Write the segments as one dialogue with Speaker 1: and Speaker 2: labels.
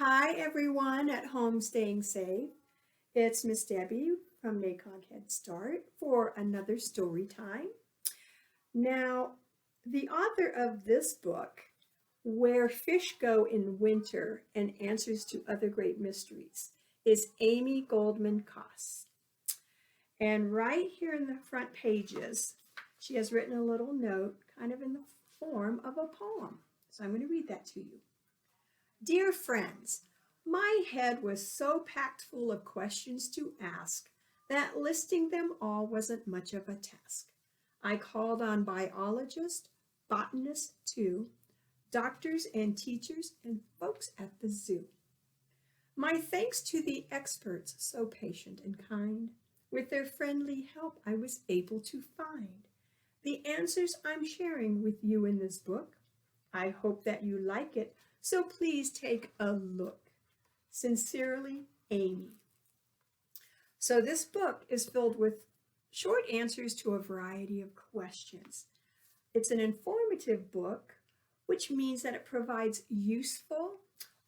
Speaker 1: Hi, everyone at home staying safe. It's Miss Debbie from NACOG Head Start for another story time. Now, the author of this book, Where Fish Go in Winter and Answers to Other Great Mysteries, is Amy Goldman Koss. And right here in the front pages, she has written a little note, kind of in the form of a poem. So I'm going to read that to you. Dear friends, my head was so packed full of questions to ask that listing them all wasn't much of a task. I called on biologists, botanists too, doctors and teachers, and folks at the zoo. My thanks to the experts, so patient and kind. With their friendly help, I was able to find the answers I'm sharing with you in this book. I hope that you like it, so please take a look. Sincerely, Amy. So this book is filled with short answers to a variety of questions. It's an informative book, which means that it provides useful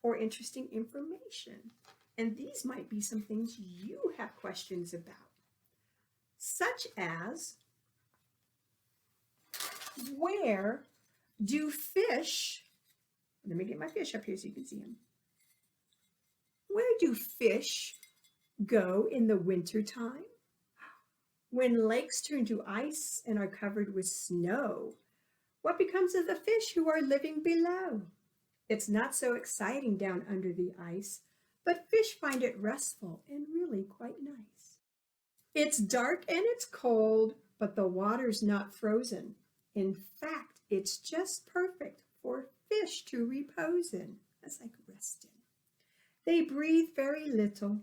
Speaker 1: or interesting information. And these might be some things you have questions about, such as, where do fish, let me get my fish up here so you can see them. Where do fish go in the wintertime? When lakes turn to ice and are covered with snow, what becomes of the fish who are living below? It's not so exciting down under the ice, but fish find it restful and really quite nice. It's dark and it's cold, but the water's not frozen. In fact, it's just perfect for fish to repose in. That's like rest in. They breathe very little.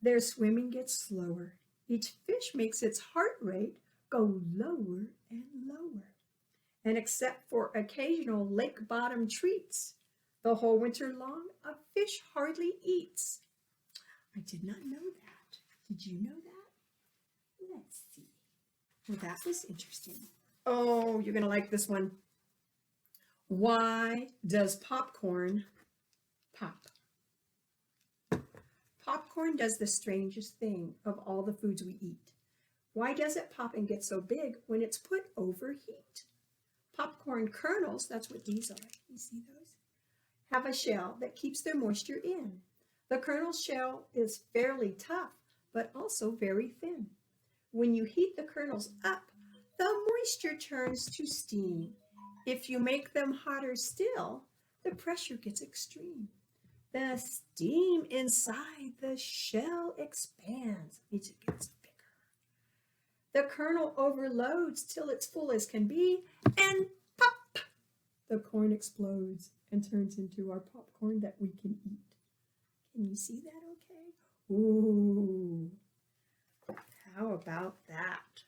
Speaker 1: Their swimming gets slower. Each fish makes its heart rate go lower and lower. And except for occasional lake bottom treats, the whole winter long, a fish hardly eats. I did not know that. Did you know that? Let's see. Well, that was interesting. Oh, you're going to like this one. Why does popcorn pop? Popcorn does the strangest thing of all the foods we eat. Why does it pop and get so big when it's put over heat? Popcorn kernels, that's what these are, you see those, have a shell that keeps their moisture in. The kernel shell is fairly tough, but also very thin. When you heat the kernels up, the moisture turns to steam. If you make them hotter still, the pressure gets extreme. The steam inside the shell expands, means it gets bigger. The kernel overloads till it's full as can be, and pop! The corn explodes and turns into our popcorn that we can eat. Can you see that okay? Ooh, how about that?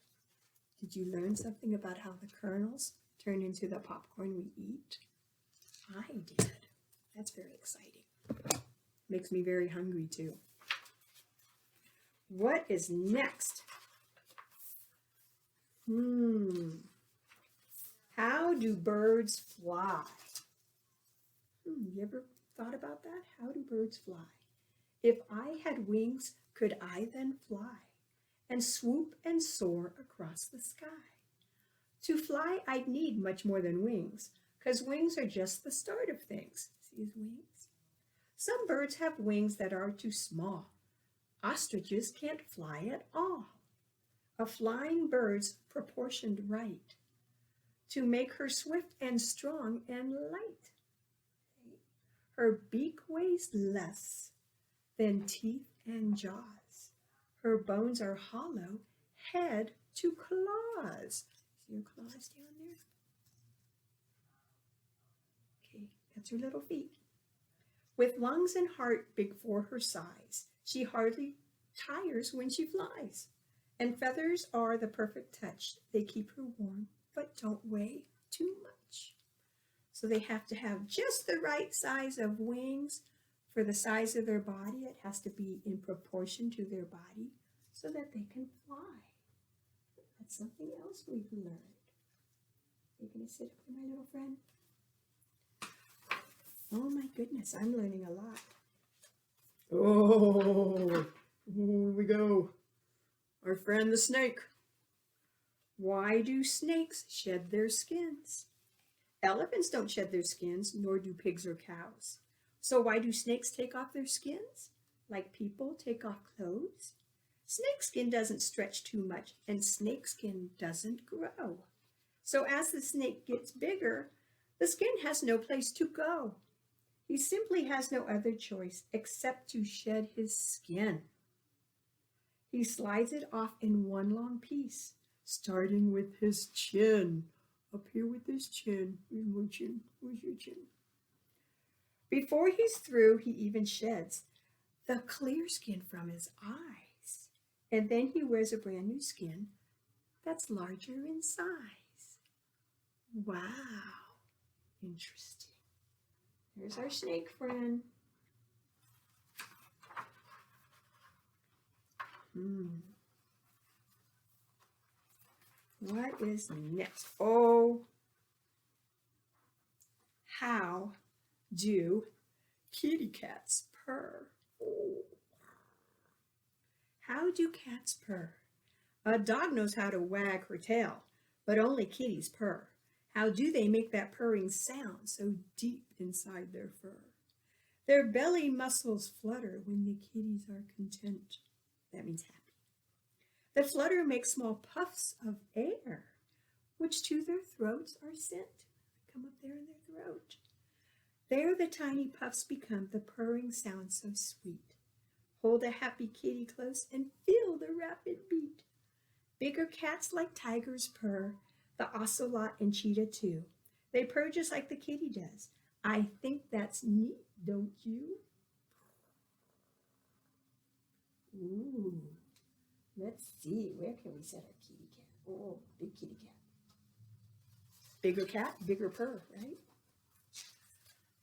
Speaker 1: Did you learn something about how the kernels turn into the popcorn we eat? I did. That's very exciting. Makes me very hungry too. What is next? How do birds fly? You ever thought about that? How do birds fly? If I had wings, could I then fly and swoop and soar across the sky? To fly, I'd need much more than wings, because wings are just the start of things. See his wings? Some birds have wings that are too small. Ostriches can't fly at all. A flying bird's proportioned right to make her swift and strong and light. Her beak weighs less than teeth and jaws. Her bones are hollow, head to claws. See her claws down there? Okay, that's her little feet. With lungs and heart big for her size, she hardly tires when she flies. And feathers are the perfect touch. They keep her warm, but don't weigh too much. So they have to have just the right size of wings for the size of their body. It has to be in proportion to their body so that they can fly. That's something else we've learned. Are you going to sit up here, my little friend? Oh my goodness, I'm learning a lot. Oh, here we go. Our friend the snake. Why do snakes shed their skins? Elephants don't shed their skins, nor do pigs or cows. So why do snakes take off their skins? Like people take off clothes? Snake skin doesn't stretch too much, and snake skin doesn't grow. So as the snake gets bigger, the skin has no place to go. He simply has no other choice except to shed his skin. He slides it off in one long piece, starting with his chin. Up here with his chin. Where's my chin? Where's your chin? Before he's through, he even sheds the clear skin from his eyes. And then he wears a brand new skin that's larger in size. Wow. Interesting. Here's our snake friend. What is next? Oh, how do kitty cats purr? Oh. How do cats purr? A dog knows how to wag her tail, but only kitties purr. How do they make that purring sound so deep inside their fur? Their belly muscles flutter when the kitties are content. That means happy. The flutter makes small puffs of air, which to their throats are sent. Come up there in their throat. There the tiny puffs become the purring sound so sweet. Hold a happy kitty close and feel the rapid beat. Bigger cats like tigers purr, the ocelot and cheetah too. They purr just like the kitty does. I think that's neat, don't you? Ooh, let's see. Where can we set our kitty cat? Oh, big kitty cat. Bigger cat, bigger purr, right?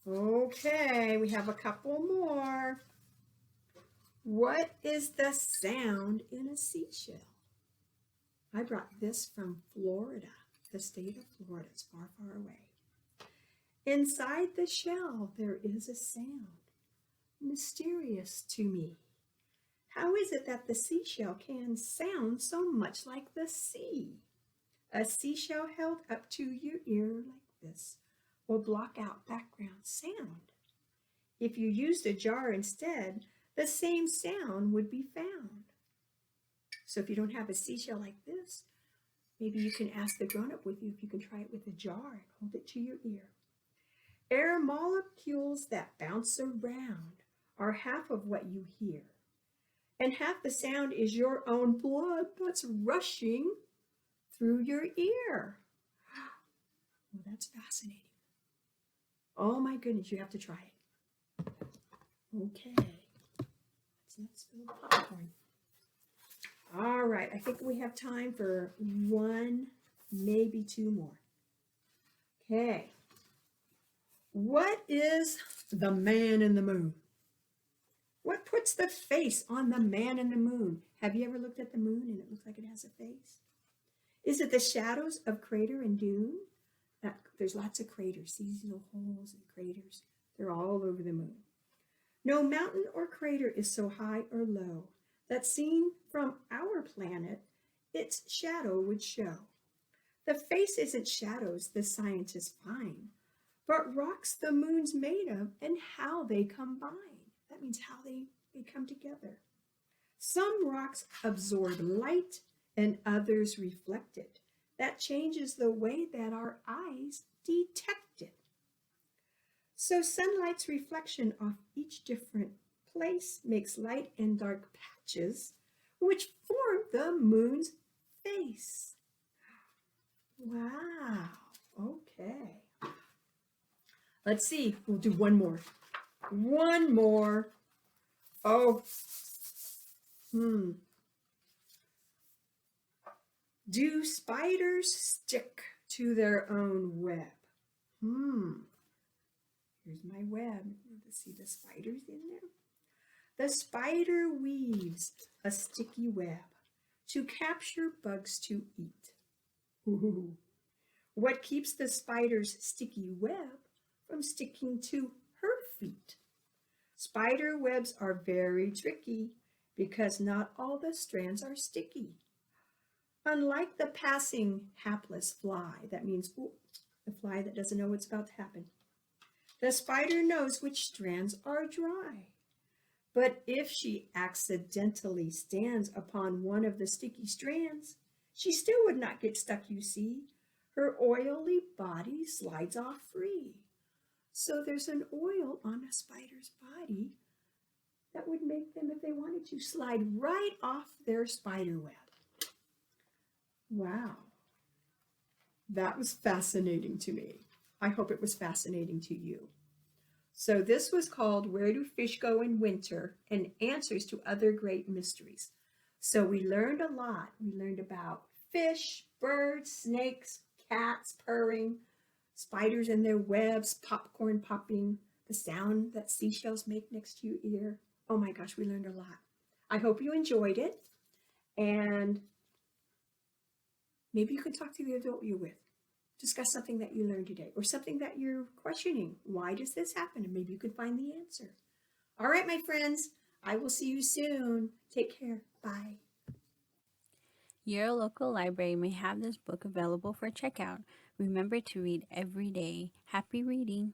Speaker 1: Okay, we have a couple more. What is the sound in a seashell? I brought this from Florida, the state of Florida. It's far, far away. Inside the shell, there is a sound, mysterious to me. How is it that the seashell can sound so much like the sea? A seashell held up to your ear like this will block out background sound. If you used a jar instead, the same sound would be found. So if you don't have a seashell like this, maybe you can ask the grown-up with you if you can try it with a jar and hold it to your ear. Air molecules that bounce around are half of what you hear. And half the sound is your own blood that's rushing through your ear. Well, that's fascinating. Oh my goodness, you have to try it. Okay. Let's not spill the popcorn. All right, I think we have time for one, maybe two more. Okay. What is the man in the moon? What puts the face on the man in the moon? Have you ever looked at the moon and it looks like it has a face? Is it the shadows of crater and dune? There's lots of craters, these little holes and craters. They're all over the moon. No mountain or crater is so high or low that seen from our planet, its shadow would show. The face isn't shadows the scientists find, but rocks the moon's made of and how they combine. That means how they come together. Some rocks absorb light and others reflect it. That changes the way that our eyes detect it. So sunlight's reflection off each different place makes light and dark patches, which form the moon's face. Wow, okay. Let's see, we'll do one more. One more. Oh, Do spiders stick to their own web? Here's my web. Let's see the spiders in there. The spider weaves a sticky web to capture bugs to eat. Ooh. What keeps the spider's sticky web from sticking to her feet? Spider webs are very tricky because not all the strands are sticky. Unlike the passing hapless fly, that means ooh, the fly that doesn't know what's about to happen, the spider knows which strands are dry. But if she accidentally stands upon one of the sticky strands, she still would not get stuck, you see. Her oily body slides off free. So there's an oil on a spider's body that would make them, if they wanted to, slide right off their spider web. Wow, that was fascinating to me. I hope it was fascinating to you. So this was called Where Do Fish Go in Winter? And Answers to Other Great Mysteries. So we learned a lot. We learned about fish, birds, snakes, cats purring, spiders and their webs, popcorn popping, the sound that seashells make next to your ear. Oh my gosh, we learned a lot. I hope you enjoyed it. And maybe you can talk to the adult you're with. Discuss something that you learned today or something that you're questioning. Why does this happen? And maybe you can find the answer. All right, my friends, I will see you soon. Take care. Bye.
Speaker 2: Your local library may have this book available for checkout. Remember to read every day. Happy reading!